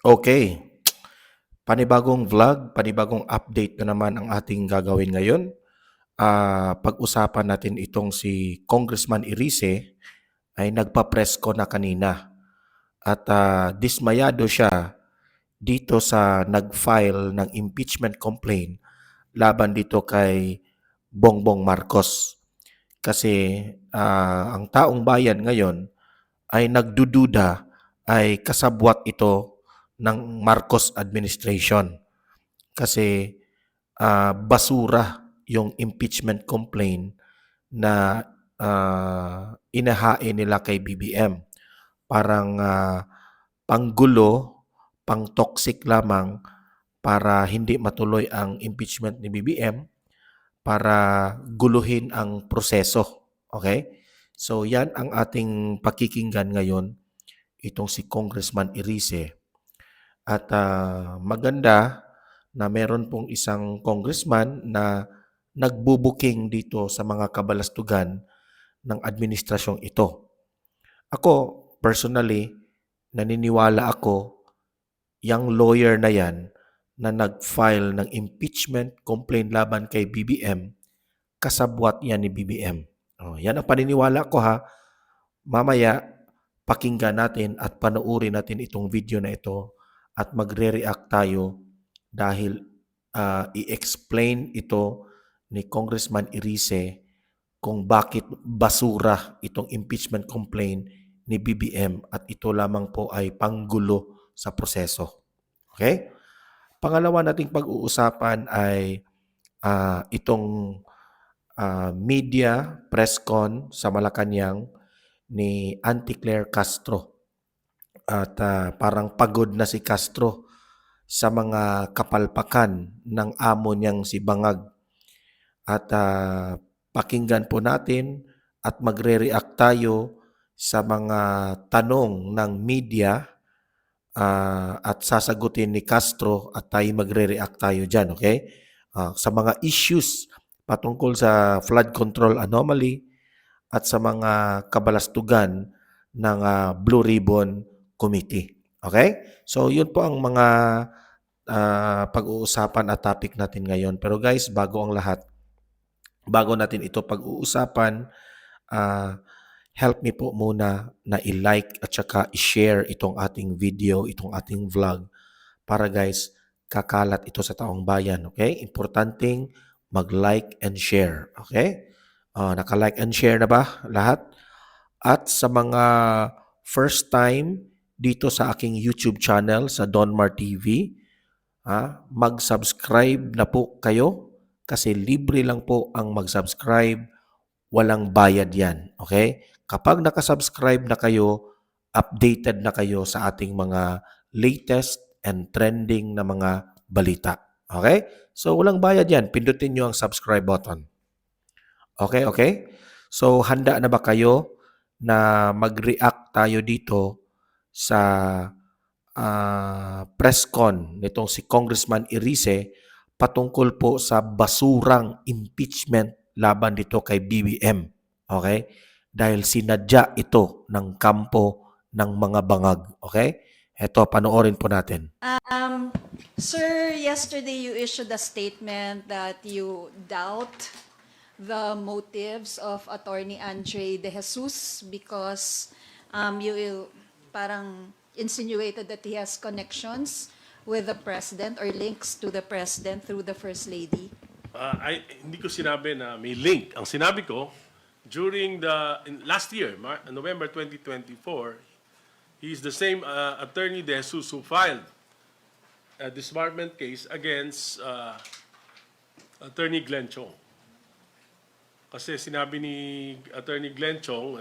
Okay, panibagong vlog, panibagong update na naman ang ating gagawin ngayon. Pag-usapan natin itong si Congressman Irice ay nagpa-presko na kanina at dismayado siya dito sa nag-file ng impeachment complaint laban dito kay Bongbong Marcos. Kasi ang taong bayan ngayon ay nagdududa ay kasabwat ito ng Marcos administration. Kasi basura yung impeachment complaint na inahain nila kay BBM. Parang panggulo, pang-toxic lamang para hindi matuloy ang impeachment ni BBM, para guluhin ang proseso. Okay? So yan ang ating pakikinggan ngayon, itong si Congressman Irice. At maganda na meron pong isang congressman na nagbubuking dito sa mga kabalastugan ng administrasyong ito. Ako, personally, naniniwala ako yung lawyer na yan na nag-file ng impeachment complaint laban kay BBM, kasabwat yan ni BBM. Yan ang paniniwala ko ha. Mamaya, pakinggan natin at panoorin natin itong video na ito at magre-react tayo dahil i-explain ito ni Congressman Irice kung bakit basura itong impeachment complaint ni BBM at ito lamang po ay panggulo sa proseso. Okay? Pangalawa nating pag-uusapan ay itong media press con sa Malacanang ni Auntie Claire Castro. At parang pagod na si Castro sa mga kapalpakan ng amo niyang si Bangag. At pakinggan po natin at magre-react tayo sa mga tanong ng media at sasagutin ni Castro at tayo magre-react tayo dyan, okay? Sa mga issues patungkol sa flood control anomaly at sa mga kabalastugan ng Blue Ribbon Committee. Okay? So, yun po ang mga pag-uusapan at topic natin ngayon. Pero guys, bago ang lahat, bago natin ito pag-uusapan, help me po muna na i-like at saka i-share itong ating video, itong ating vlog para guys, kakalat ito sa taong bayan. Okay? Importanteng mag-like and share. Okay? Naka-like and share na ba lahat? At sa mga first time dito sa aking YouTube channel sa Donmar TV, mag-subscribe na po kayo kasi libre lang po ang mag-subscribe, walang bayad yan. Okay? Kapag nakasubscribe na kayo, updated na kayo sa ating mga latest and trending na mga balita. Okay? So walang bayad yan. Pindutin nyo ang subscribe button. Okay, okay? So handa na ba kayo na mag-react tayo dito sa press con nitong si Congressman Irice patungkol po sa basurang impeachment laban dito kay BBM. Okay? Dahil sinadya ito ng kampo ng mga bangag. Okay? Ito, panoorin po natin. Sir, yesterday you issued a statement that you doubt the motives of Attorney Andre De Jesus because you parang insinuated that he has connections with the President or links to the President through the First Lady. Hindi ko sinabi na may link. Ang sinabi ko, during last year, November 2024, he is the same Attorney De Jesus who filed a disbarment case against Attorney Glenn Chong. Kasi sinabi ni Attorney Glenn Chong,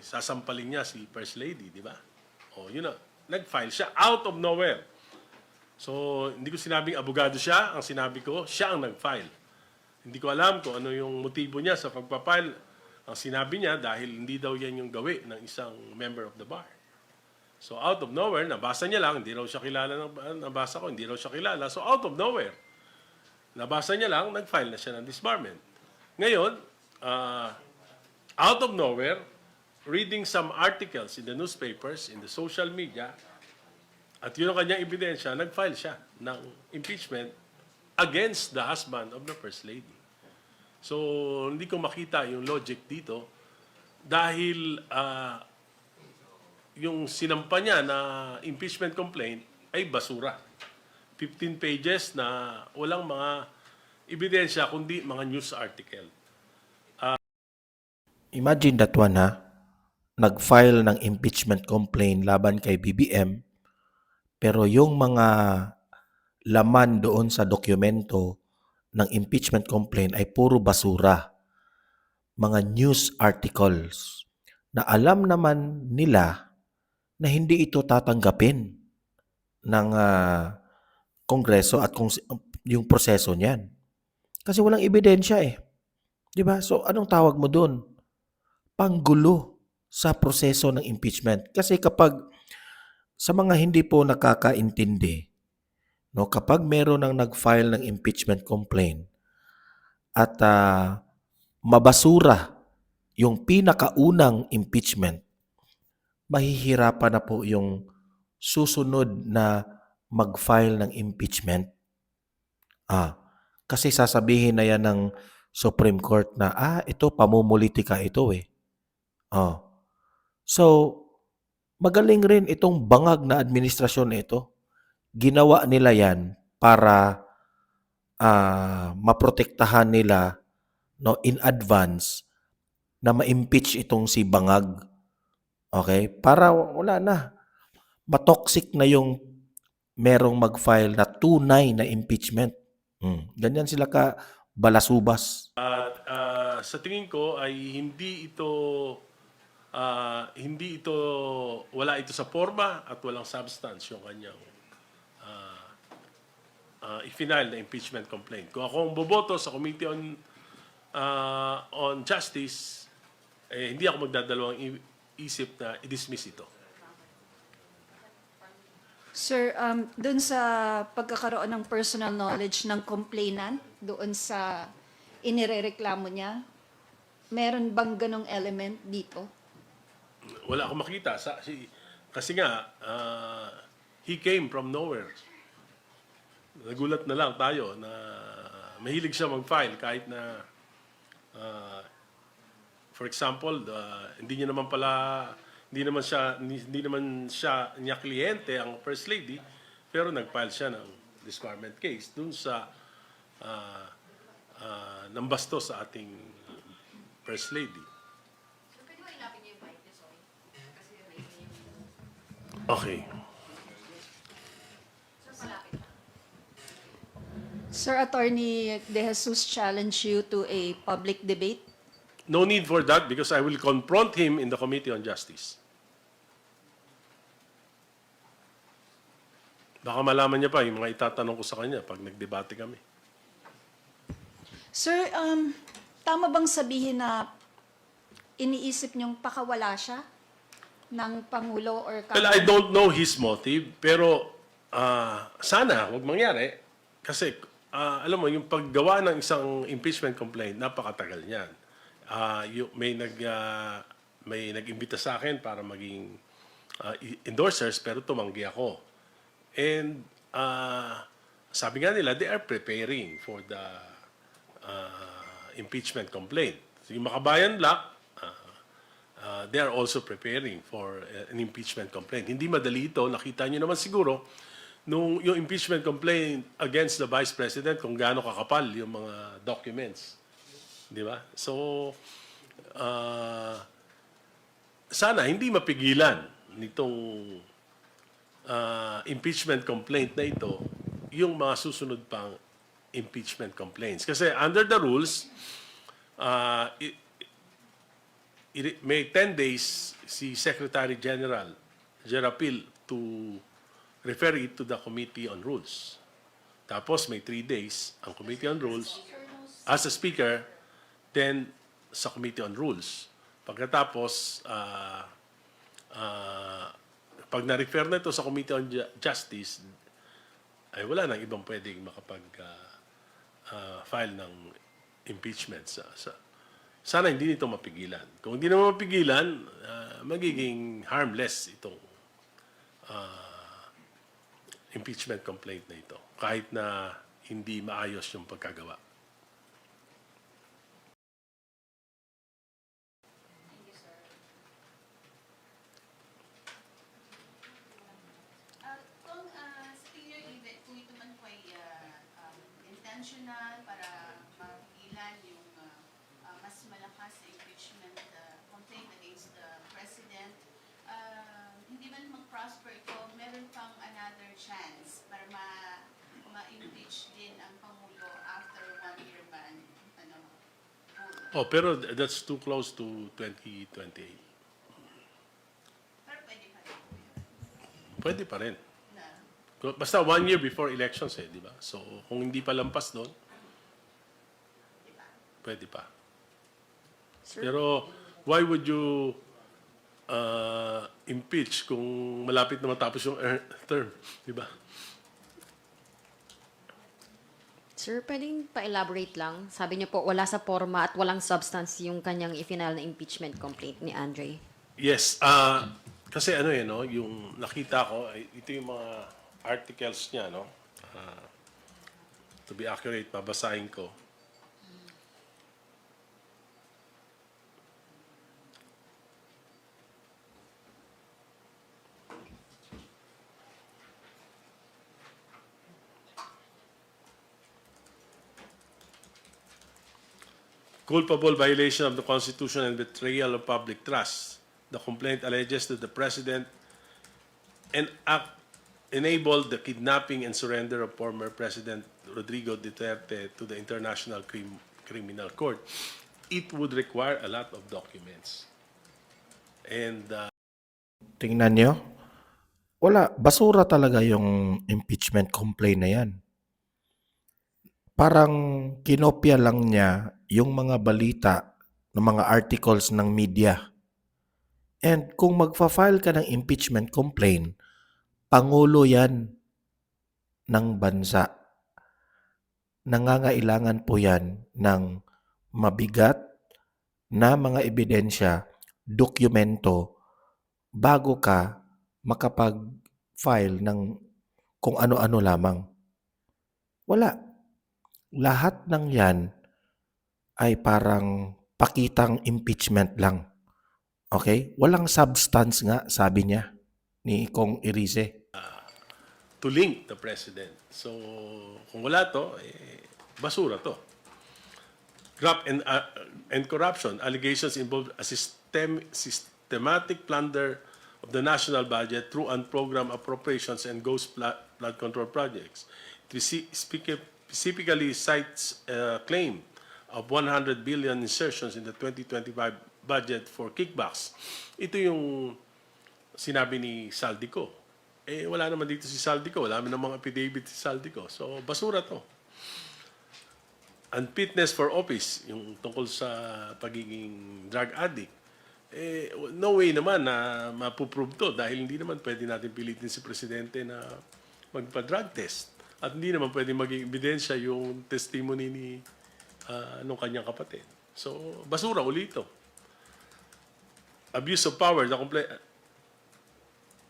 sasampalin niya si First Lady, di ba? O, yun na. Nag-file siya out of nowhere. So, hindi ko sinabing abogado siya. Ang sinabi ko, siya ang nag-file. Hindi ko alam kung ano yung motibo niya sa pagpapile. Ang sinabi niya, dahil hindi daw yan yung gawi ng isang member of the bar. So, out of nowhere, nabasa niya lang, hindi raw siya kilala, nabasa ko, hindi raw siya kilala. So, out of nowhere, nabasa niya lang, nag-file na siya ng disbarment. Ngayon, out of nowhere, reading some articles in the newspapers, in the social media, at yun ang kanyang ebidensya, nag-file siya ng impeachment against the husband of the First Lady. So, hindi ko makita yung logic dito dahil yung sinampa niya na impeachment complaint ay basura. 15 pages na walang mga ebidensya kundi mga news article. Imagine that one, ha? Nag-file ng impeachment complaint laban kay BBM, pero yung mga laman doon sa dokumento ng impeachment complaint ay puro basura. Mga news articles na alam naman nila na hindi ito tatanggapin ng Kongreso at yung proseso niyan. Kasi walang ebidensya eh. 'Di ba? So anong tawag mo doon? Panggulo sa proseso ng impeachment. Kasi kapag sa mga hindi po nakakaintindi, no, kapag meron ng nag-file ng impeachment complaint at mabasura yung pinakaunang impeachment, mahihirapan na po yung susunod na mag-file ng impeachment. Kasi sasabihin na yan ng Supreme Court na, ito pamumulitika ito eh. So, magaling rin itong bangag na administrasyon ito. Ginawa nila yan para maprotektahan nila, no, in advance na ma-impeach itong si Bangag. Okay? Para wala na. Matoxic na yung merong mag-file na tunay na impeachment. Ganyan sila ka balasubas. At sa tingin ko ay wala ito sa forma at walang substance yung kanyang i-file na impeachment complaint. Kung ako ang boboto sa Committee on Justice, hindi ako magdadalawang isip na i-dismiss ito. Sir, doon sa pagkakaroon ng personal knowledge ng complainant, doon sa inirereklamo niya, meron bang ganong element dito? Wala akong makita. Kasi nga, he came from nowhere. Nagulat na lang tayo na mahilig siya mag-file kahit na, for example, hindi naman siya niya kliyente ang First Lady, pero nag-file siya ng disbarment case dun sa nambasto sa ating First Lady. Okay. Sir, Attorney De Jesus challenge you to a public debate. No need for that because I will confront him in the Committee on Justice. Baka malaman niya pa yung mga itatanong ko sa kanya pag nagdebate kami. Sir, tama bang sabihin na iniisip niyong pakawala siya ng Pangulo or Well, I don't know his motive, pero sana huwag mangyari. Kasi, alam mo, yung paggawa ng isang impeachment complaint, napakatagal niyan. May nag-imbita sa akin para maging endorsers, pero tumanggi ako. And sabi nga nila, they are preparing for the impeachment complaint. So, yung Makabayan Black, they are also preparing for an impeachment complaint. Hindi madali ito. Nakita niyo naman siguro nung yung impeachment complaint against the Vice President kung gaano kakapal yung mga documents. Di ba? So, sana hindi mapigilan nitong impeachment complaint na ito yung mga susunod pang impeachment complaints. Kasi under the rules, may 10 days si Secretary General Jerapil to refer it to the Committee on Rules. Tapos may 3 days ang Committee on Rules as a speaker, then sa Committee on Rules. Pagkatapos, pag na-refer na ito sa Committee on Justice, ay wala nang ibang pwedeng makapag-file ng impeachment. Sana hindi nito mapigilan. Kung hindi naman mapigilan, magiging harmless itong impeachment complaint na ito, kahit na hindi maayos yung pagkagawa. Kung sa tingin niyo, kung ito man po ay intentional para mapigilan yung mas malakas na impeachment complaint against the President, hindi man mag-prosper ito, meron pang another chance para ma-impeach din ang Pangulo after 1-year ban. Oh, pero that's too close to 2028. Pero pwede pa rin po yun. Pwede pa rin. Na, Basta 1 year before elections di ba? So, kung hindi pa lampas doon, di ba? pwede pa. Sir? Pero, why would you impeach kung malapit na matapos yung term, di ba? Sir, pwedeng pa-elaborate lang? Sabi niyo po, wala sa forma at walang substance yung kanyang ifinal na impeachment complaint ni Andre. Yes, kasi ano yun, no, yung nakita ko, ito yung mga articles niya, no? To be accurate, babasahin ko. Culpable violation of the Constitution and betrayal of public trust. The complaint alleges that the President enabled the kidnapping and surrender of former President Rodrigo Duterte to the International Criminal Court. It would require a lot of documents. And Tingnan nyo, wala, basura talaga yung impeachment complaint na yan. Parang kinopya lang niya yung mga balita ng mga articles ng media. And kung magfa-file ka ng impeachment complaint, Pangulo yan ng bansa. Nangangailangan po yan ng mabigat na mga ebidensya, dokumento, bago ka makapag-file ng kung ano-ano lamang. Wala. Lahat ng yan ay parang pakitang impeachment lang. Okay? Walang substance nga, sabi niya ni Kong Irize. to link the President. So, kung wala to, basura to. Graft and corruption. Allegations involve a systematic plunder of the national budget through unprogrammed appropriations and ghost flood control projects. It specifically cites a claim of 100 billion insertions in the 2025 budget for kickbacks. Ito yung sinabi ni Saldico. Wala naman dito si Saldico. Wala naman mga affidavit si Saldico. So, basura to. Unfitness for office, yung tungkol sa pagiging drug addict. No way naman na mapuprove to dahil hindi naman pwede natin pilitin si Presidente na magpa-drug test. At hindi naman pwede maging ebidensya yung testimony ni nung kanyang kapatid. So, basura uli ito. Abuse of power.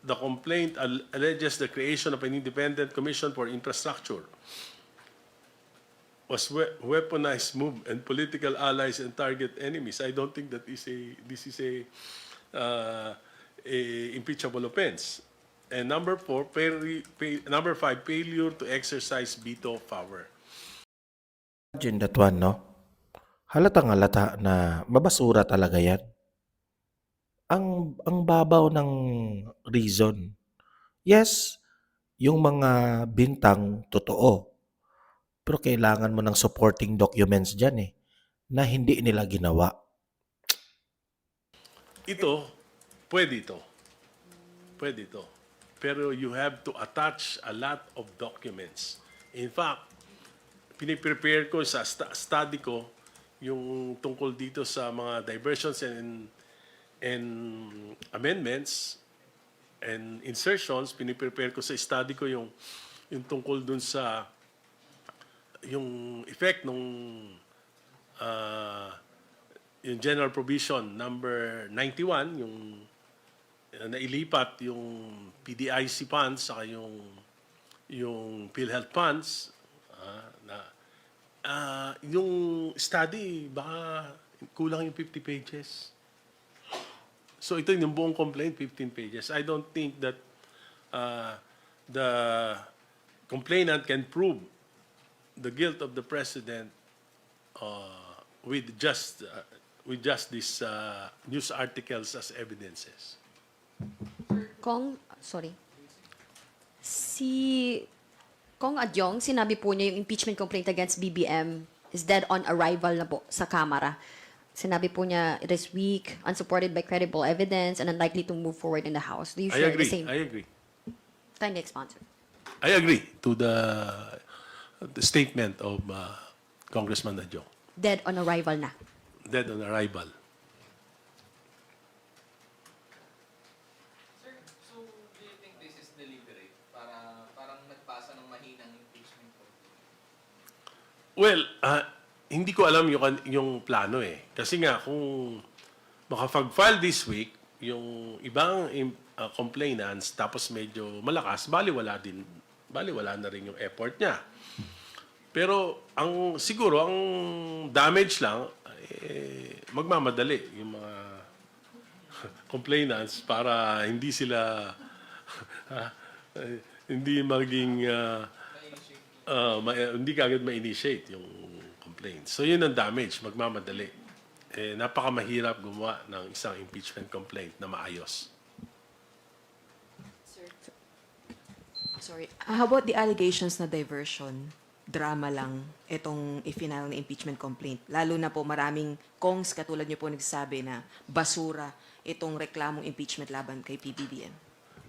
The complaint alleges the creation of an independent commission for infrastructure was weaponized move and political allies and target enemies. I don't think that this is a impeachable offense. And number 5, failure to exercise veto power. Imagine that one, no? Halatang halata na mabasura talaga yan. Ang babaw ng reason. Yes, yung mga bintang totoo. Pero kailangan mo ng supporting documents dyan na hindi nila ginawa. Ito, pwede ito. Pwede ito. Pero you have to attach a lot of documents. In fact, piniprepare ko sa study ko yung tungkol dito sa mga diversions and amendments and insertions. Piniprepare ko sa study ko yung tungkol dun sa yung effect nung yung general provision number 91, yung nailipat yung PDIC funds saka yung yung PhilHealth funds, yung study, baka kulang yung 50 pages. So ito yung buong complaint, 15 pages. I don't think that the complainant can prove the guilt of the president with just these news articles as evidences. Sorry. Si Kong Adyong, sinabi po niya yung impeachment complaint against BBM is dead on arrival na po sa Kamara. Sinabi po niya, it is weak, unsupported by credible evidence, and unlikely to move forward in the House. Do you I share agree. the same? I agree. Kindly expound, sir. I agree to the statement of Congressman Adjong. Dead on arrival na. Dead on arrival. Sir, so do you think this is deliberate? Parang nagpasa ng mahinang impeachment po? Well, hindi ko alam yung plano eh. Kasi nga, kung makapag-file this week, yung ibang complainants, tapos medyo malakas, baliwala na rin yung effort niya. Pero siguro ang damage lang magmamadali yung mga complainants para hindi sila hindi maging hindi kagad ma-initiate yung complaint. So yun ang damage, magmamadali. Napakamahirap gumawa ng isang impeachment complaint na maayos. Sorry. How about the allegations na diversion? Drama lang itong i-final na impeachment complaint. Lalo na po maraming kongs katulad niyo po nagsasabi na basura itong reklamong impeachment laban kay PBBM.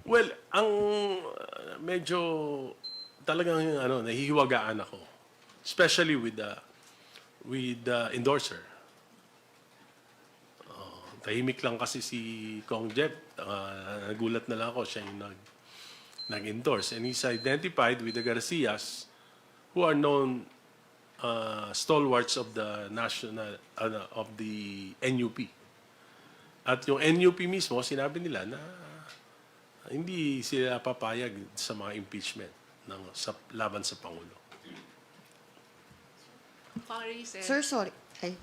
Well, ang medyo talagang nahihiwagaan ako. Especially with the endorser. Tahimik lang kasi si Kong Jeb. Nagulat na lang ako siya yung nag-endorse. And he's identified with the Garcias who are known stalwarts of the of the NUP. At yung NUP mismo, sinabi nila na hindi sila papayag sa mga impeachment laban sa Pangulo. Sir, sorry. Ay.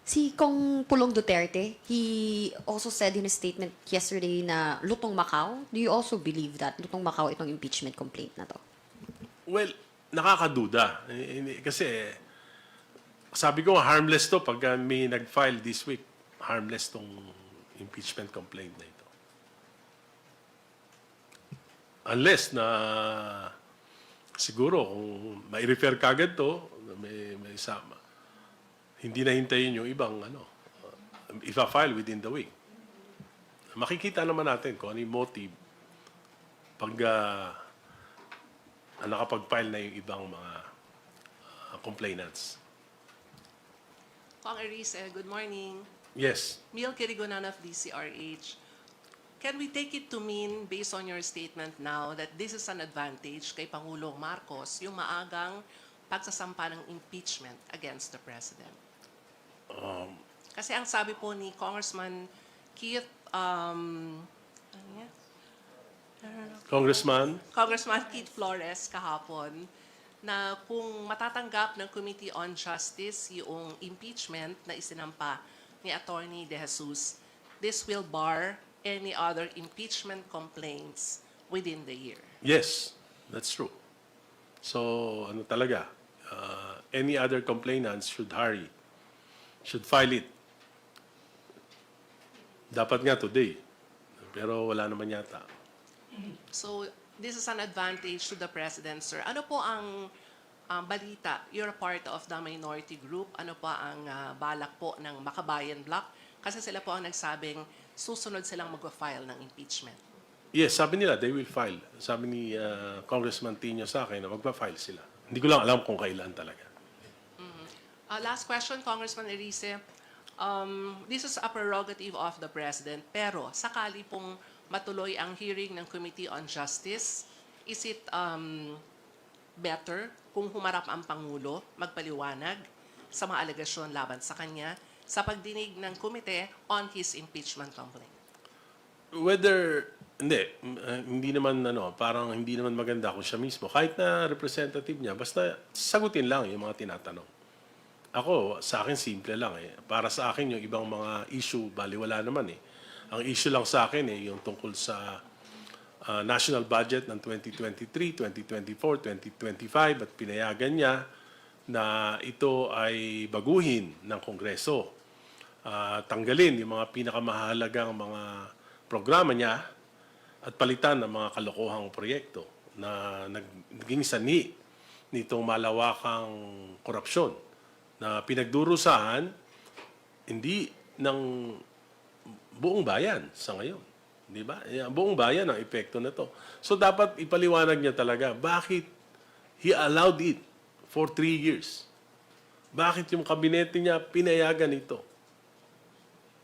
Si Kong Pulong Duterte, he also said in a statement yesterday na lutong Macau. Do you also believe that lutong Macau itong impeachment complaint na to? Well, nakakaduda. Kasi sabi ko harmless to pag may nag-file this week. Harmless tong impeachment complaint na ito. Unless na siguro kung mai-refer kagad to, may sama. Hindi na hintayin yung ibang ifa-file within the week. Makikita naman natin kung ano yung motive pag nakapag-file na yung ibang mga complainants. Kong Erice, good morning. Yes. Mil Kirigonan of DCRH. Can we take it to mean, based on your statement now, that this is an advantage kay Pangulong Marcos, yung maagang pagsasampa ng impeachment against the President? Kasi ang sabi po ni Congressman Keith, ano niya? Congressman? Congressman Keith Flores kahapon na kung matatanggap ng Committee on Justice yung impeachment na isinampa ni Attorney De Jesus, this will bar any other impeachment complaints within the year. Yes, that's true. So, talaga, any other complainants should hurry, should file it. Dapat nga today, pero wala naman yata. So, this is an advantage to the President, sir. Ano po ang balita? You're a part of the minority group. Ano pa ang balak po ng Makabayan Bloc? Kasi sila po ang nagsabing susunod silang mag-file ng impeachment. Yes, sabi nila, they will file. Sabi ni Congressman Tino sa akin na magpa-file sila. Hindi ko lang alam kung kailan talaga. Last question, Congressman Erice. This is a prerogative of the President, pero sakali pong matuloy ang hearing ng Committee on Justice, is it better kung humarap ang Pangulo, magpaliwanag sa mga alegasyon laban sa kanya sa pagdinig ng komite on his impeachment complaint? Whether hindi naman parang hindi naman maganda kung siya mismo. Kahit na representative niya, basta sagutin lang yung mga tinatanong. Ako, sa akin simple lang eh. Para sa akin yung ibang mga issue, baliwala naman eh. Ang issue lang sa akin eh, yung tungkol sa national budget ng 2023, 2024, 2025 at pinayagan niya na ito ay baguhin ng Kongreso. Tanggalin yung mga pinakamahalagang mga programa niya at palitan ng mga kalokohang proyekto na naging sanhi nitong malawakang korupsyon na pinagdurusahan hindi ng buong bayan sa ngayon. Di ba? Ang buong bayan ang epekto na to. So dapat ipaliwanag niya talaga bakit he allowed it for 3 years. Bakit yung kabinete niya pinayagan ito?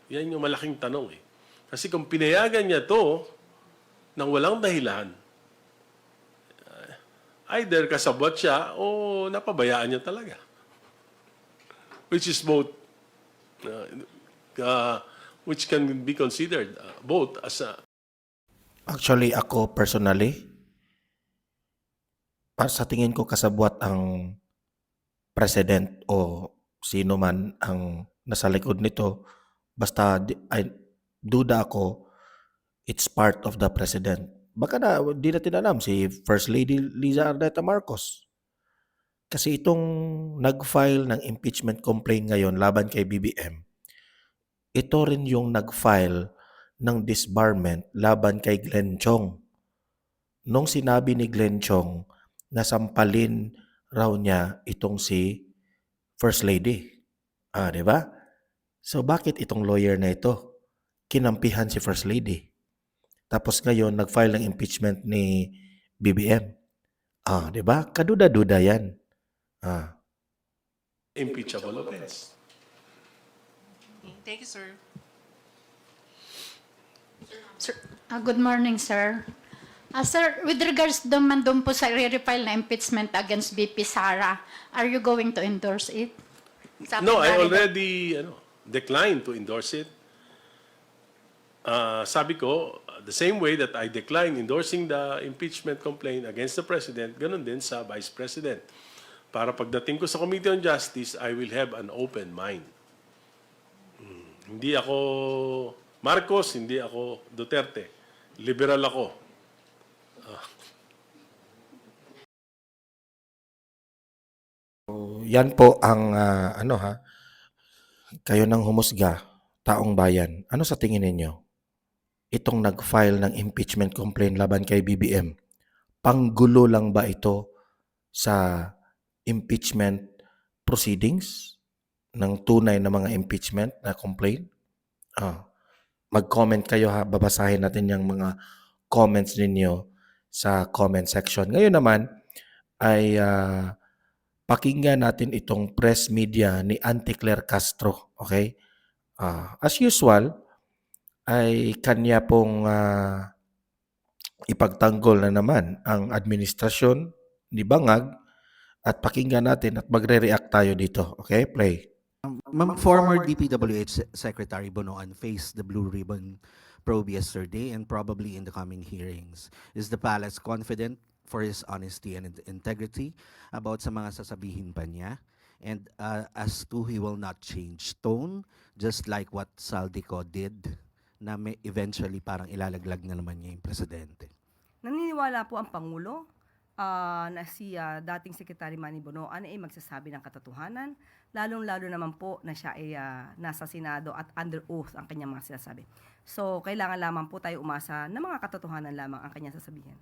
Yan yung malaking tanong eh. Kasi kung pinayagan niya to nang walang dahilan, either kasabwat siya o napabayaan niya talaga. Which is both, which can be considered both as a Actually, ako personally, sa tingin ko kasabwat ang president o sino man ang nasa likod nito, basta duda ako, it's part of the president. Baka di natin alam si First Lady Liza Ardeta Marcos. Kasi itong nag-file ng impeachment complaint ngayon laban kay BBM, ito rin yung nag-file ng disbarment laban kay Glenn Chong. Nung sinabi ni Glenn Chong na sampalin raw niya itong si First Lady. Di ba? So bakit itong lawyer na ito kinampihan si First Lady? Tapos ngayon nag-file ng impeachment ni BBM. Di ba? Kaduda-duda yan. impeachable offense. Thank you, sir. Sir, good morning, sir. Sir, with regards naman doon po sa re-refile na impeachment against VP Sara, are you going to endorse it? No, I already declined to endorse it. Sabi ko, the same way that I declined endorsing the impeachment complaint against the President, ganun din sa Vice President. Para pagdating ko sa Committee on Justice, I will have an open mind. Hindi ako Marcos, hindi ako Duterte. Liberal ako. Yan po ang kayo nang humusga, taong bayan. Ano sa tingin ninyo? Itong nag-file ng impeachment complaint laban kay BBM, panggulo lang ba ito sa impeachment proceedings ng tunay na mga impeachment na complaint? Mag-comment kayo ha, babasahin natin yung mga comments ninyo sa comment section. Ngayon naman ay pakinggan natin itong press media ni Auntie Claire Castro. Okay? As usual, ay kanya pong ipagtanggol na naman ang administrasyon ni Bangag at pakinggan natin at magre-react tayo dito. Okay? Play. Former DPWH Secretary Bonoan faced the Blue Ribbon probe yesterday and probably in the coming hearings. Is the palace confident for his honesty and integrity about sa mga sasabihin pa niya? And as to he will not change tone, just like what Saldico did, na may eventually parang ilalaglag na naman niya yung presidente. Naniniwala po ang Pangulo na si dating Secretary Manny Bonoan ay magsasabi ng katotohanan, lalong-lalo naman po na siya ay nasa Senado at under oath ang kanyang mga sinasabi. So, kailangan lamang po tayo umasa na mga katotohanan lamang ang kanyang sasabihin.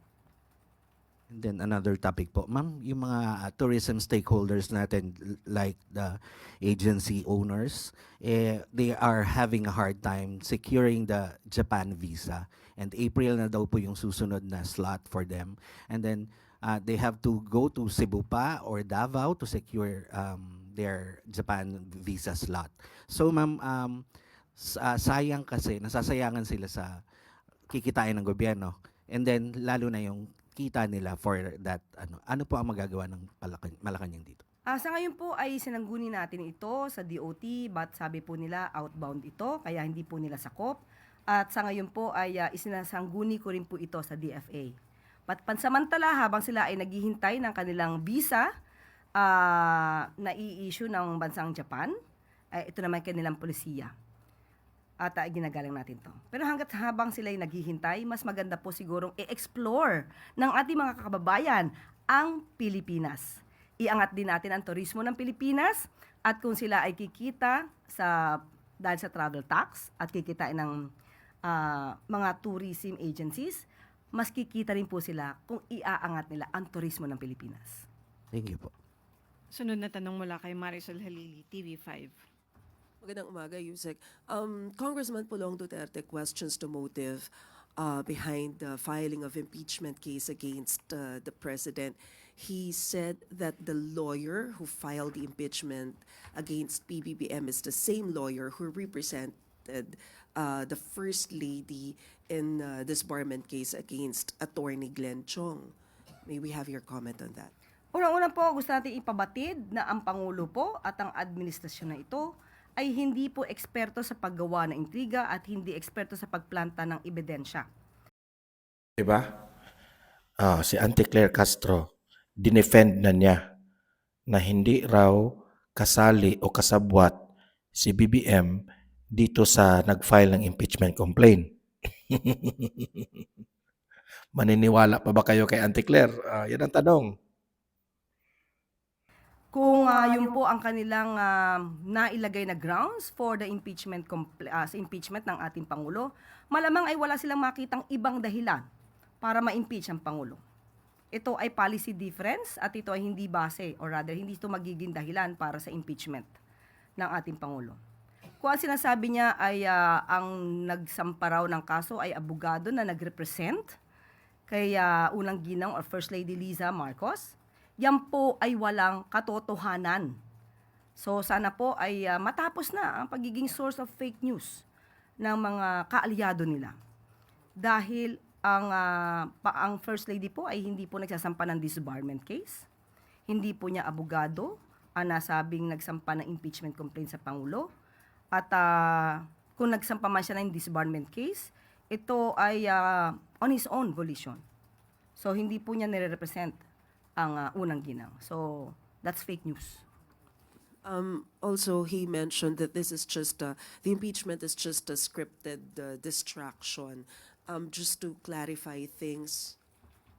And then another topic po, ma'am, yung mga tourism stakeholders natin like the agency owners, they are having a hard time securing the Japan visa. And April na daw po yung susunod na slot for them. And then they have to go to Cebu pa or Davao to secure their Japan visa slot. So ma'am, sayang kasi, nasasayangan sila sa kikitain ng gobyerno. And then lalo na yung kita nila for that, ano po ang magagawa ng Malacanang dito? Sa ngayon po ay sinangguni natin ito sa DOT, but sabi po nila outbound ito, kaya hindi po nila sakop. At sa ngayon po ay isinasangguni ko rin po ito sa DFA. Pansamantala, habang sila ay naghihintay ng kanilang visa na i-issue ng bansang Japan, ay ito naman kanilang polisiya. At ginagalang natin to. Pero habang sila ay naghihintay, mas maganda po sigurong i-explore ng ating mga kababayan ang Pilipinas. Iangat din natin ang turismo ng Pilipinas at kung sila ay kikita dahil sa travel tax at kikitain ng mga tourism agencies, mas kikita rin po sila kung iaangat nila ang turismo ng Pilipinas. Thank you po. Sunod na tanong mula kay Marisol Halili, TV5. Magandang umaga, Yusek. Congressman Pulong Duterte questions the motive behind the filing of impeachment case against the president. He said that the lawyer who filed the impeachment against PBBM is the same lawyer who represented the First Lady in disbarment case against Attorney Glenn Chong. May we have your comment on that? Unang-una po, gusto natin ipabatid na ang Pangulo po at ang administrasyon na ito ay hindi po eksperto sa paggawa ng intriga at hindi eksperto sa pagplanta ng ebidensya. Diba? Si Auntie Claire Castro, dinefend na niya na hindi raw kasali o kasabwat si BBM dito sa nag-file ng impeachment complaint. Maniniwala pa ba kayo kay Auntie Claire? Yan ang tanong. Kung yun po ang kanilang nailagay na grounds for the impeachment ng ating Pangulo, malamang ay wala silang makitang ibang dahilan para ma-impeach ang Pangulo. Ito ay policy difference at ito ay hindi base or rather hindi ito magiging dahilan para sa impeachment ng ating Pangulo. Kung ang sinasabi niya ay ang nagsamparaw ng kaso ay abogado na nag-represent kay unang ginang or First Lady Liza Marcos, yan po ay walang katotohanan. So sana po ay matapos na ang pagiging source of fake news ng mga kaalyado nila. Dahil ang First Lady po ay hindi po nagsasampa ng disbarment case. Hindi po niya abogado ang nasabing nagsampa ng impeachment complaint sa Pangulo. At kung nagsampa man siya ng disbarment case, ito ay on his own volition. So hindi po niya nire-represent ang unang ginang. So that's fake news. Also, he mentioned that this is just the impeachment is just a scripted distraction. Just to clarify things,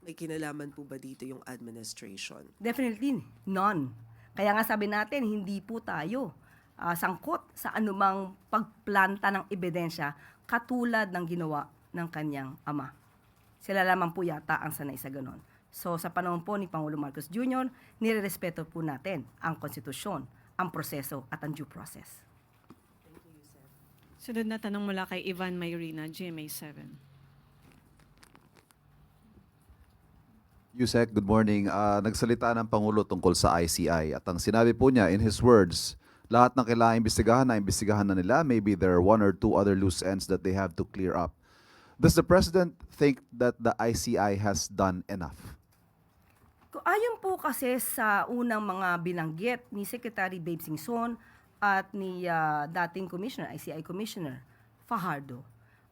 may kinalaman po ba dito yung administration? Definitely none. Kaya nga sabi natin, hindi po tayo sangkot sa anumang pagplanta ng ebidensya katulad ng ginawa ng kanyang ama. Sila lamang po yata ang sanay sa ganon. So sa panahon po ni Pangulo Marcos Jr., nirerespeto po natin ang konstitusyon, ang proseso at ang due process. Sunod na tanong mula kay Ivan Mayrina, GMA7. Yusek, good morning. Nagsalita ng Pangulo tungkol sa ICI at ang sinabi po niya in his words, lahat ng kailangan imbestigahan na nila. Maybe there are one or two other loose ends that they have to clear up. Does the President think that the ICI has done enough? Ayon po kasi sa unang mga binanggit ni Secretary Babe Singson at ni dating Commissioner, ICI Commissioner Fajardo,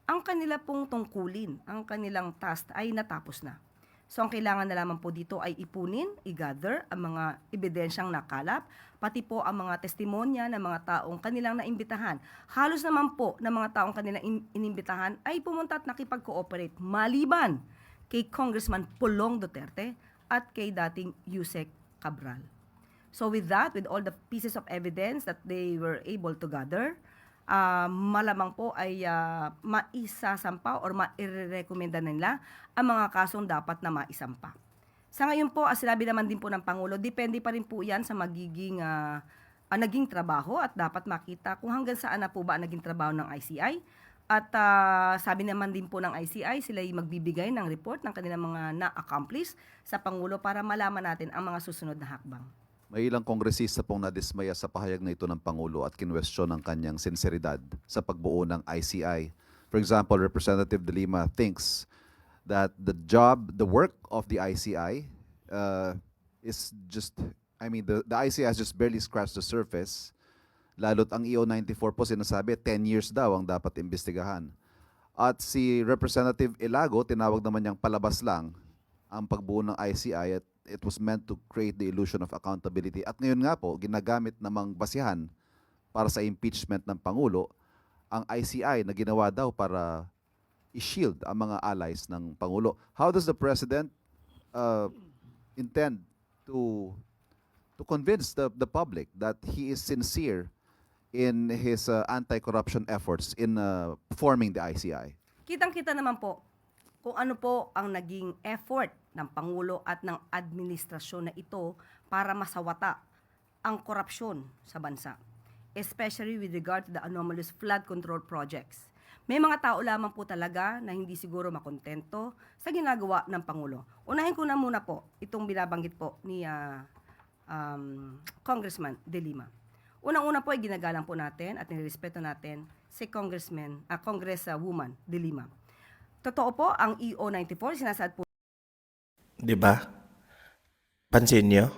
ang kanila pong tungkulin, ang kanilang task ay natapos na. So ang kailangan na lamang po dito ay ipunin, i-gather ang mga ebidensyang nakalap, pati po ang mga testimonya ng mga taong kanilang naimbitahan. Halos naman po ng mga taong kanilang inimbitahan ay pumunta at nakipag-cooperate maliban kay Congressman Pulong Duterte at kay dating Yusek Cabral. So with that, with all the pieces of evidence that they were able to gather, malamang po ay maisasampa or mairekomenda nila ang mga kasong dapat na maisampa. Sa ngayon po, sinabi naman din po ng Pangulo, depende pa rin po yan sa magiging naging trabaho at dapat makita kung hanggang saan na po ba ang naging trabaho ng ICI. At sabi naman din po ng ICI, sila ay magbibigay ng report ng kanilang mga na-accomplish sa Pangulo para malaman natin ang mga susunod na hakbang. May ilang kongresista pong nadismaya sa pahayag na ito ng Pangulo at kinwestiyon ang kanyang sinseridad sa pagbuo ng ICI. For example, Representative De Lima thinks that the work of the ICI is just, the ICI has just barely scratched the surface. Lalo't ang EO 94 po sinasabi, 10 years daw ang dapat imbestigahan. At si Representative Ilago, tinawag naman niyang palabas lang ang pagbuo ng ICI at it was meant to create the illusion of accountability. At ngayon nga po, ginagamit namang basihan para sa impeachment ng Pangulo ang ICI na ginawa daw para i-shield ang mga allies ng Pangulo. How does the President intend to convince the public that he is sincere in his anti-corruption efforts in forming the ICI? Kitang-kita naman po kung ano po ang naging effort ng Pangulo at ng administrasyon na ito para masawata ang korupsyon sa bansa, especially with regard to the anomalous flood control projects. May mga tao lamang po talaga na hindi siguro makontento sa ginagawa ng Pangulo. Unahin ko na muna po itong binabanggit po ni Congressman De Lima. Unang-una po ay ginagalang po natin at nirespeto natin si Congresswoman De Lima. Totoo po, ang EO94, sinasaad po 'Di ba? Pansin niyo?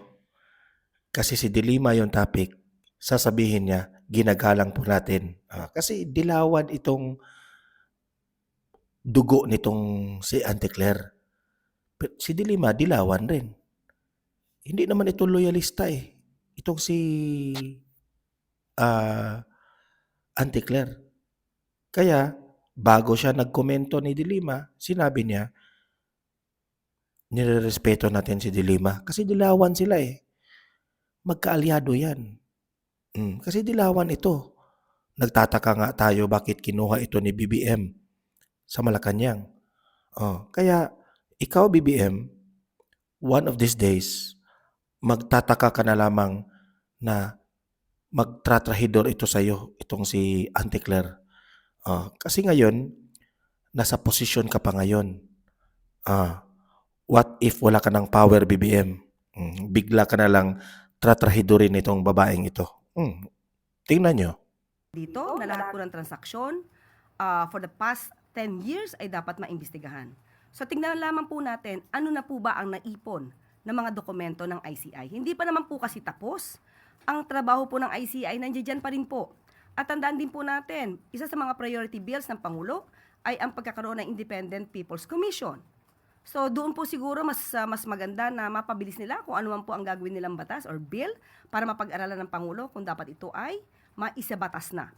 Kasi si De Lima yung topic, sasabihin niya, ginagalang po natin. Kasi dilawan itong dugo nitong si Auntie Claire. Si De Lima, dilawan rin. Hindi naman ito loyalista eh. Itong si Auntie Claire. Kaya, bago siya nagkomento ni De Lima, sinabi niya, nirerespeto natin si De Lima. Kasi dilawan sila eh. Magkaalyado yan. Kasi dilawan ito. Nagtataka nga tayo bakit kinuha ito ni BBM sa Malacanang. Kaya, ikaw BBM, one of these days, magtataka ka na lamang na magtratrahidor ito sa iyo, itong si Auntie Claire. Kasi ngayon, nasa posisyon ka pa ngayon. What if wala ka ng power, BBM? Bigla ka na lang tratrahidorin itong babaeng ito. Tingnan nyo. dito na lahat po ng transaksyon for the past 10 years ay dapat maimbestigahan. So tingnan lamang po natin ano na po ba ang naipon ng mga dokumento ng ICI. Hindi pa naman po kasi tapos. Ang trabaho po ng ICI nandiyan pa rin po. At tandaan din po natin, isa sa mga priority bills ng Pangulo ay ang pagkakaroon ng Independent People's Commission. So doon po siguro mas maganda na mapabilis nila kung ano man po ang gagawin nilang batas or bill para mapag-aralan ng Pangulo kung dapat ito ay maisabatas na.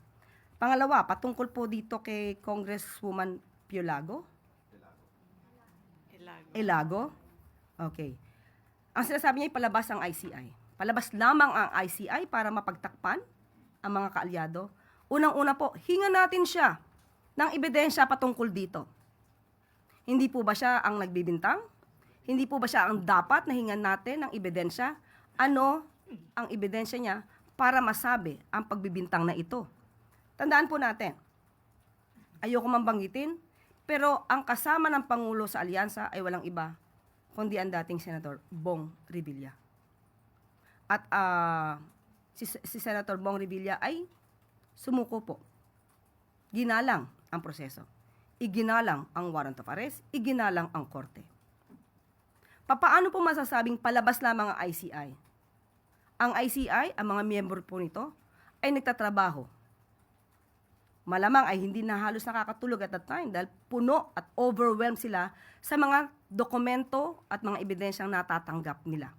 Pangalawa, patungkol po dito kay Congresswoman Piolago. Elago. Okay. Ang sinasabi niya ay palabas ang ICI. Palabas lamang ang ICI para mapagtakpan ang mga kaalyado. Unang-una po, hinga natin siya ng ebidensya patungkol dito. Hindi po ba siya ang nagbibintang? Hindi po ba siya ang dapat na hingan natin ng ebidensya? Ano ang ebidensya niya para masabi ang pagbibintang na ito? Tandaan po natin, ayoko man banggitin, pero ang kasama ng Pangulo sa alyansa ay walang iba, kundi ang dating Senator Bong Revilla. At si Senator Bong Revilla ay sumuko po. Ginalang ang proseso. Iginalang ang warrant of arrest, iginalang ang korte. Papaano po masasabing palabas lamang ang ICI? Ang ICI, ang mga miyembro po nito, ay nagtatrabaho. Malamang ay hindi na halos nakakatulog at that time dahil puno at overwhelmed sila sa mga dokumento at mga ebidensyang natatanggap nila.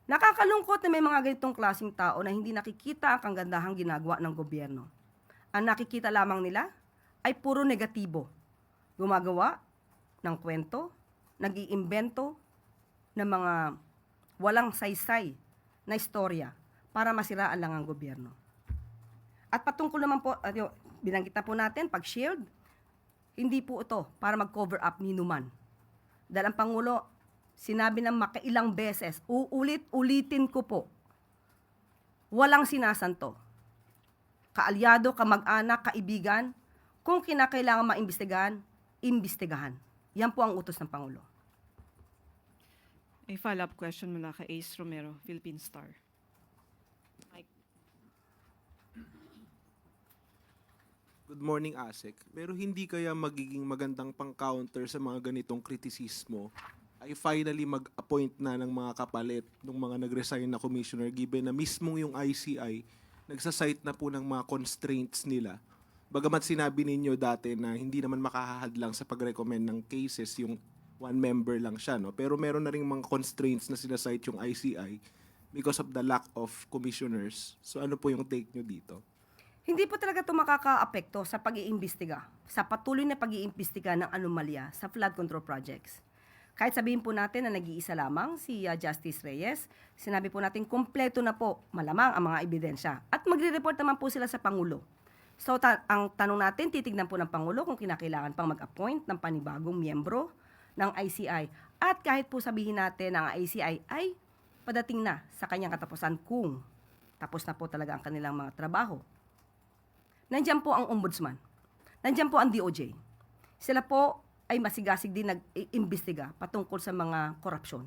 Nakakalungkot na may mga ganitong klaseng tao na hindi nakikita ang kagandahang ginagawa ng gobyerno. Ang nakikita lamang nila ay puro negatibo. Gumagawa ng kwento, nag-iimbento ng mga walang saysay na istorya para masiraan lang ang gobyerno. At patungkol naman po, binanggit na po natin, pag-shield, hindi po ito para mag-cover up ni Numan. Dahil ang Pangulo, sinabi ng makailang beses, ulitin ko po, walang sinasanto. Kaalyado, kamag-anak, kaibigan, kung kinakailangan maimbestigahan, imbestigahan. Yan po ang utos ng Pangulo. May follow-up question mula kay Ace Romero, Philippine Star. Good morning, ASEC. Pero hindi kaya magiging magandang pang-counter sa mga ganitong kritisismo ay finally mag-appoint na ng mga kapalit ng mga nag-resign na commissioner given na mismong yung ICI nagsasite na po ng mga constraints nila Bagamat sinabi ninyo dati na hindi naman makahahadlang sa pag-recommend ng cases yung one member lang siya, no? Pero meron na ring mga constraints na sinasite yung ICI because of the lack of commissioners. So ano po yung take nyo dito? Hindi po talaga ito makakaapekto sa pag-iimbestiga, sa patuloy na pag-iimbestiga ng anomalya sa flood control projects. Kahit sabihin po natin na nag-iisa lamang si Justice Reyes, sinabi po natin kompleto na po malamang ang mga ebidensya. At magre-report naman po sila sa Pangulo. So ang tanong natin, titignan po ng Pangulo kung kinakailangan pang mag-appoint ng panibagong miyembro ng ICI. At kahit po sabihin natin na ang ICI ay padating na sa kanyang katapusan kung tapos na po talaga ang kanilang mga trabaho. Nandiyan po ang Ombudsman. Nandiyan po ang DOJ. Sila po ay masigasig din nag-iimbestiga patungkol sa mga korupsyon.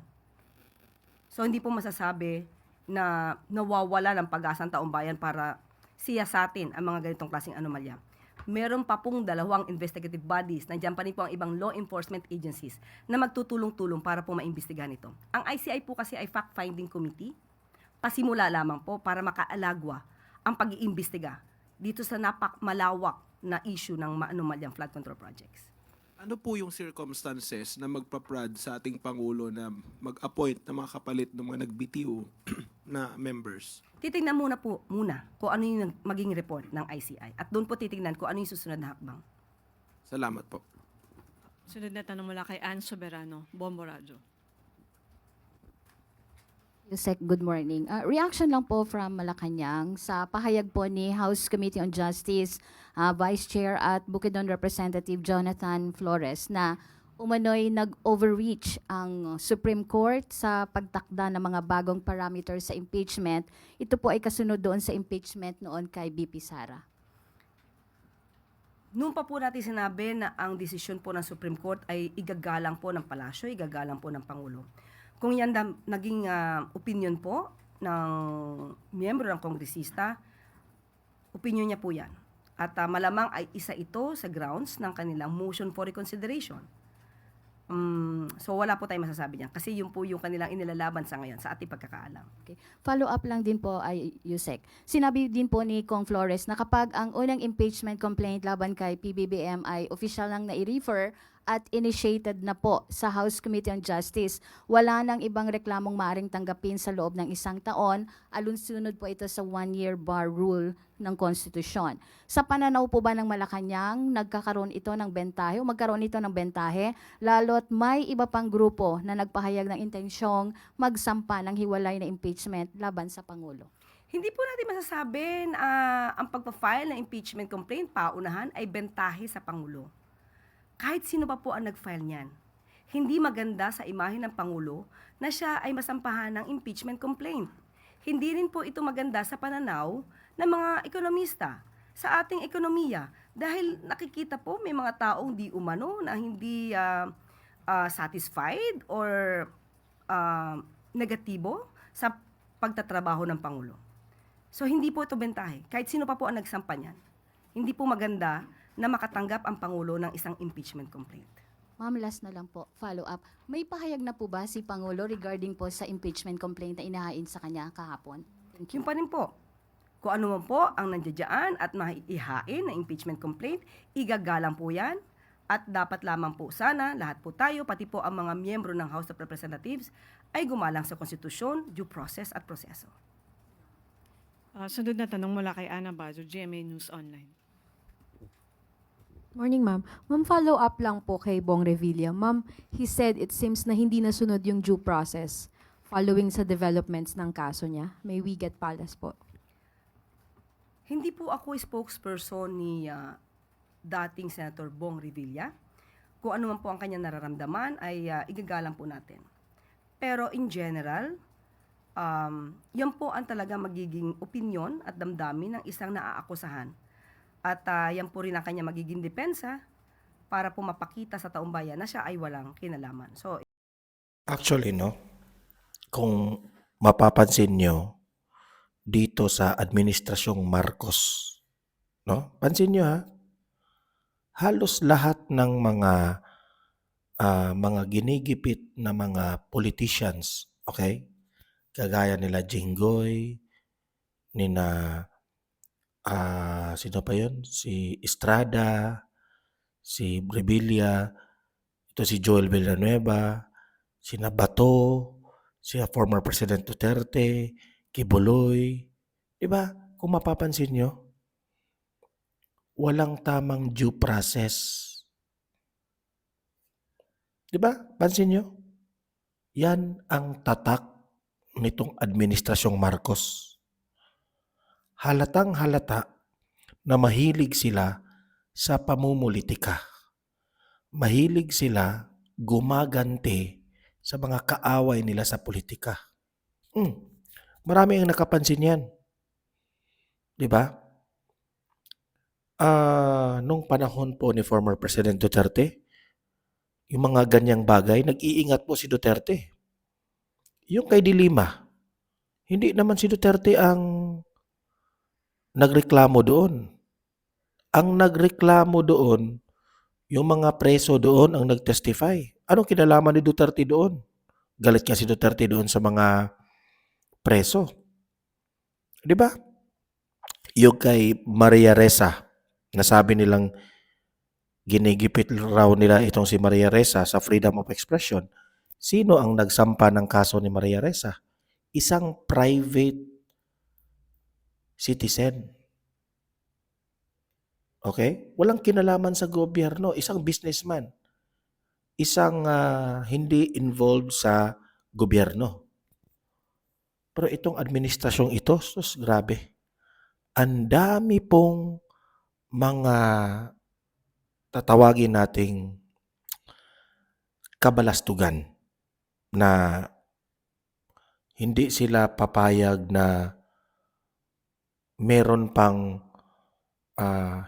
So hindi po masasabi na nawawala ng pag-asa ang taong bayan para siyasatin ang mga ganitong klaseng anomalya. Meron pa pong 2 investigative bodies, nandiyan pa rin po ang ibang law enforcement agencies na magtutulong-tulong para po maimbestigahan ito. Ang ICI po kasi ay fact-finding committee, pasimula lamang po para makaalagwa ang pag-iimbestiga dito sa malawak na issue ng maanomalyang flood control projects. Ano po yung circumstances na magpaprad sa ating Pangulo na mag-appoint ng mga kapalit ng mga nagbitiw na members? Titingnan muna kung ano yung maging report ng ICI at doon po titingnan kung ano yung susunod na hakbang. Salamat po. Sunod na tanong mula kay Ann Soberano, Bombo Radyo. Yusek, good morning. Reaction lang po from Malacanang sa pahayag po ni House Committee on Justice Vice Chair at Bukidnon Representative Jonathan Flores na umano'y nag-overreach ang Supreme Court sa pagtakda ng mga bagong parameters sa impeachment. Ito po ay kasunod doon sa impeachment noon kay BP Sara. Noon pa po natin sinabi na ang desisyon po ng Supreme Court ay igagalang po ng palasyo, igagalang po ng Pangulo. Kung yan naging opinion po ng miyembro ng kongresista, opinion niya po yan. At malamang ay isa ito sa grounds ng kanilang motion for reconsideration. So wala po tayong masasabi niyan kasi yun po yung kanilang inilalaban sa ngayon sa ating pagkakaalam. Okay. Follow up lang din po ay Yusek. Sinabi din po ni Kong Flores na kapag ang unang impeachment complaint laban kay PBBM ay official lang na i-refer at initiated na po sa House Committee on Justice, wala nang ibang reklamong maaring tanggapin sa loob ng 1 taon, alunsunod po ito sa 1-year bar rule ng konstitusyon. Sa pananaw po ba ng Malacanang, nagkakaroon ito ng bentahe o magkaroon ito ng bentahe, lalo't may iba pang grupo na nagpahayag ng intensyong magsampa ng hiwalay na impeachment laban sa Pangulo? Hindi po natin masasabi na ang pagpa-file ng impeachment complaint paunahan ay bentahe sa Pangulo. Kahit sino pa po ang nag-file niyan. Hindi maganda sa imahe ng Pangulo na siya ay masampahan ng impeachment complaint. Hindi rin po ito maganda sa pananaw ng mga ekonomista sa ating ekonomiya dahil nakikita po may mga taong di umano na hindi satisfied or negatibo sa pagtatrabaho ng Pangulo. So hindi po ito bentahe. Kahit sino pa po ang nagsampa niyan. Hindi po maganda na makatanggap ang Pangulo ng isang impeachment complaint. Ma'am, last na lang po, follow up. May pahayag na po ba si Pangulo regarding po sa impeachment complaint na inahain sa kanya kahapon? Thank you. Yung pa rin po, kung ano man po ang nandiyadyaan at maihain na impeachment complaint, igagalang po yan. At dapat lamang po sana, lahat po tayo, pati po ang mga miyembro ng House of Representatives, ay gumalang sa konstitusyon, due process at proseso. Sunod na tanong mula kay Ana Bazo, GMA News Online. Morning, ma'am. Ma'am, follow up lang po kay Bong Revilla. Ma'am, he said it seems na hindi nasunod yung due process following sa developments ng kaso niya. May we get palas po? Hindi po ako spokesperson ni dating Senator Bong Revilla. Kung ano man po ang kanyang nararamdaman ay igagalang po natin. Pero in general, yan po ang talaga magiging opinyon at damdamin ng isang naaakusahan. At yan po rin ang kanya magiging depensa para po mapakita sa taong bayan na siya ay walang kinalaman. So, Actually, no, kung mapapansin nyo dito sa administrasyong Marcos, no, pansin nyo ha, halos lahat ng mga ginigipit na mga politicians, okay, kagaya nila Jinggoy, nina Sino pa yun? Si Estrada, si Revilla, ito si Joel Villanueva, si Bato, si former President Duterte, Kibuloy. Diba? Kung mapapansin nyo, walang tamang due process. Diba? Pansin nyo? Yan ang tatak nitong administrasyong Marcos. Halatang halata na mahilig sila sa pamumulitika. Mahilig sila gumagante sa mga kaaway nila sa politika. Marami ang nakapansin yan. Diba? Nung panahon po ni former President Duterte, yung mga ganyang bagay, nag-iingat po si Duterte. Yung kay Dilima, hindi naman si Duterte ang nagreklamo doon. Ang nagreklamo doon, yung mga preso doon ang nag-testify. Anong kinalaman ni Duterte doon? Galit nga si Duterte doon sa mga preso. Di ba? Yung kay Maria Ressa, nasabi nilang ginigipit raw nila itong si Maria Ressa sa freedom of expression. Sino ang nagsampa ng kaso ni Maria Ressa? Isang private citizen. Okay? Walang kinalaman sa gobyerno. Isang businessman. Isang hindi involved sa gobyerno. Pero itong administrasyong ito, grabe. Ang dami pong mga tatawagin nating kabalastugan na hindi sila papayag na meron pang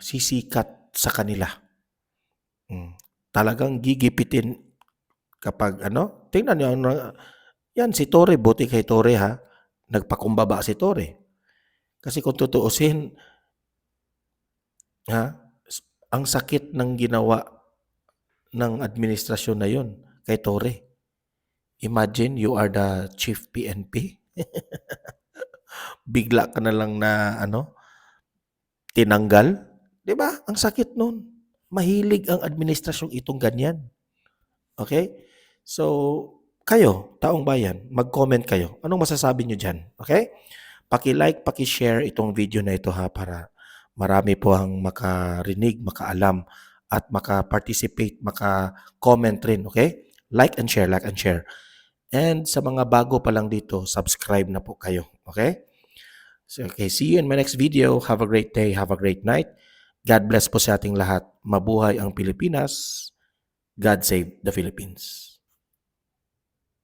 sisikat sa kanila. Talagang gigipitin kapag tingnan niyo, yan si Torre, buti kay Torre ha, nagpakumbaba si Torre. Kasi kung tutuusin, ang sakit ng ginawa ng administrasyon na yun kay Torre. Imagine you are the chief PNP. Bigla ka na lang na tinanggal. Diba? Ang sakit nun. Mahilig ang administrasyong itong ganyan. Okay? So, kayo, taong bayan, mag-comment kayo. Anong masasabi nyo dyan? Okay? Paki-like, paki-share itong video na ito ha, para marami po ang makarinig, makaalam, at maka-participate, maka-comment rin. Okay? Like and share, like and share. And sa mga bago pa lang dito, subscribe na po kayo. Okay? So, okay, see you in my next video. Have a great day. Have a great night. God bless po sa ating lahat. Mabuhay ang Pilipinas. God save the Philippines.